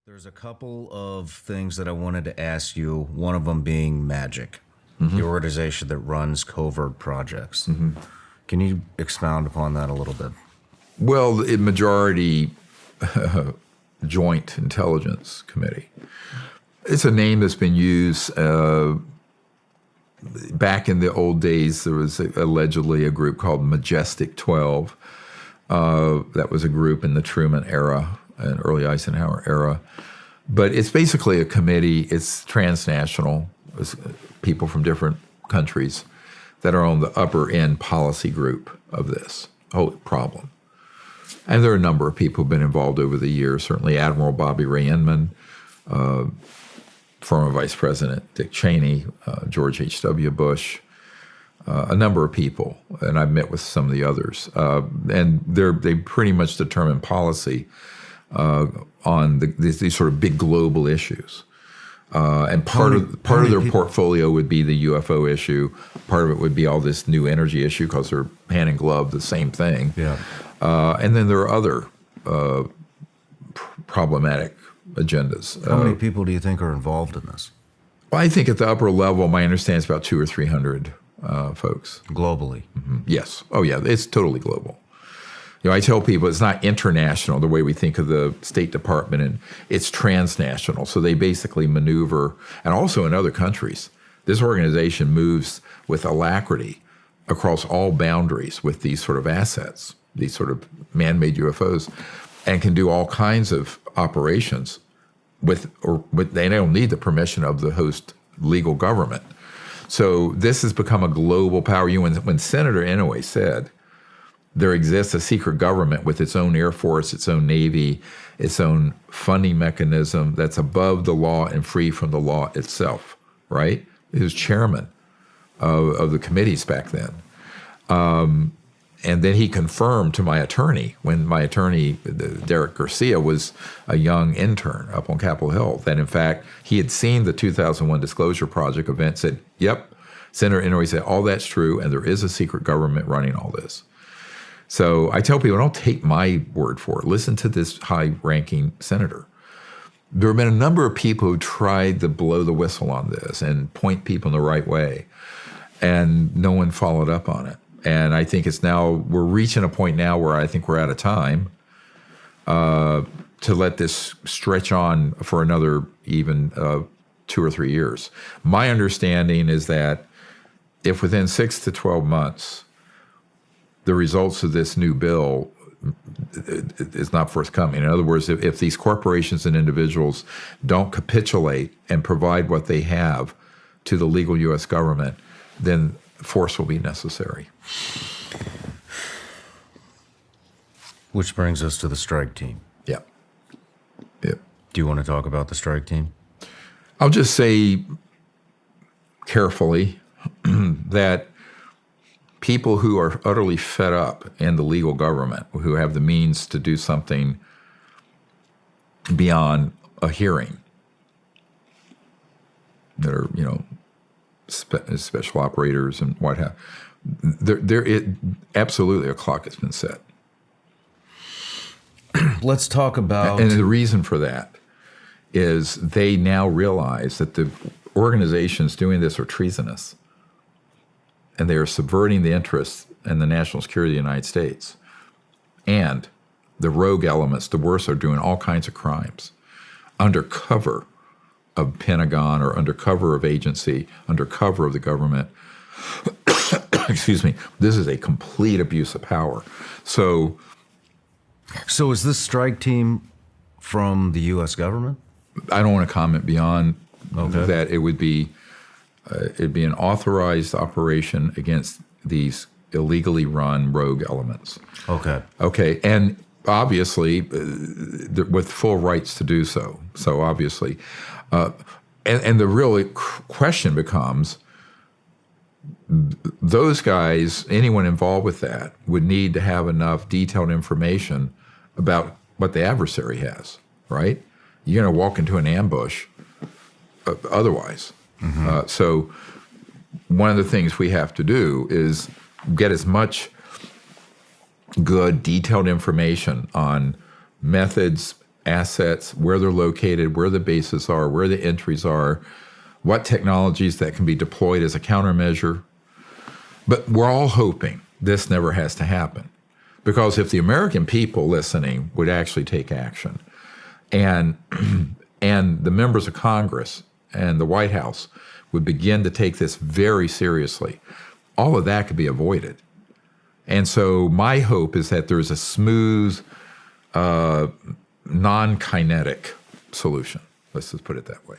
There's a couple of things that I wanted to ask you, one of them being Magic, the organization that runs covert projects. Can you expound upon that a little bit? Well, the majority Joint Intelligence Committee. It's a name that's been used back in the old days. There was allegedly a group called Majestic 12. That was a group in the Truman era and early Eisenhower era. But it's basically a committee. It's transnational. It's people from different countries that are on the upper end policy group of this whole problem. And there are a number of people who've been involved over the years. Certainly Admiral Bobby Ray Inman, former Vice President Dick Cheney, George H.W. Bush, a number of people, and I've met with some of the others. And they pretty much determine policy on these sort of big global issues. And part of their portfolio would be the UFO issue. Part of it would be all this new energy issue because they're hand in glove, the same thing. Yeah. And then there are other problematic agendas. How many people do you think are involved in this? Well, I think at the upper level, my understanding is about 200 or 300 folks. Globally? Yes. Oh, yeah. It's totally global. You know, I tell people it's not international the way we think of the State Department, and it's transnational. So they basically maneuver, and also in other countries. This organization moves with alacrity across all boundaries with these sort of assets, these sort of man-made UFOs, and can do all kinds of operations they don't need the permission of the host legal government. So this has become a global power. When Senator Inouye said there exists a secret government with its own Air Force, its own Navy, its own funding mechanism that's above the law and free from the law itself, right? He was chairman of the committees back then. And then he confirmed to my attorney, when my attorney, Derek Garcia, was a young intern up on Capitol Hill, that in fact he had seen the 2001 Disclosure Project event, said, yep, Senator Inouye said, all that's true, and there is a secret government running all this. So I tell people, don't take my word for it. Listen to this high-ranking senator. There have been a number of people who tried to blow the whistle on this and point people in the right way, and no one followed up on it. And I think we're reaching a point now where I think we're out of time to let this stretch on for another even 2 or 3 years. My understanding is that if within 6 to 12 months, the results of this new bill is not forthcoming. In other words, if these corporations and individuals don't capitulate and provide what they have to the legal U.S. government, then force will be necessary. Which brings us to the strike team. Yeah. Do you want to talk about the strike team? I'll just say carefully that people who are utterly fed up in the legal government, who have the means to do something beyond a hearing, that are, special operators and what have, absolutely a clock has been set. Let's talk about... And the reason for that is they now realize that the organizations doing this are treasonous, and they are subverting the interests and the national security of the United States. And the rogue elements, the worst, are doing all kinds of crimes under cover of Pentagon or under cover of agency, under cover of the government. Excuse me. This is a complete abuse of power. So is this strike team from the U.S. government? I don't want to comment beyond that. It would be it'd be an authorized operation against these illegally run rogue elements. Okay, and obviously with full rights to do so. So obviously, and the real question becomes, those guys, anyone involved with that, would need to have enough detailed information about what the adversary has, right? You're going to walk into an ambush otherwise. So one of the things we have to do is get as much good, detailed information on methods, assets, where they're located, where the bases are, where the entries are, what technologies that can be deployed as a countermeasure. But we're all hoping this never has to happen. Because if the American people listening would actually take action, and and the members of Congress and the White House would begin to take this very seriously, all of that could be avoided. And so my hope is that there's a smooth, non-kinetic solution. Let's just put it that way.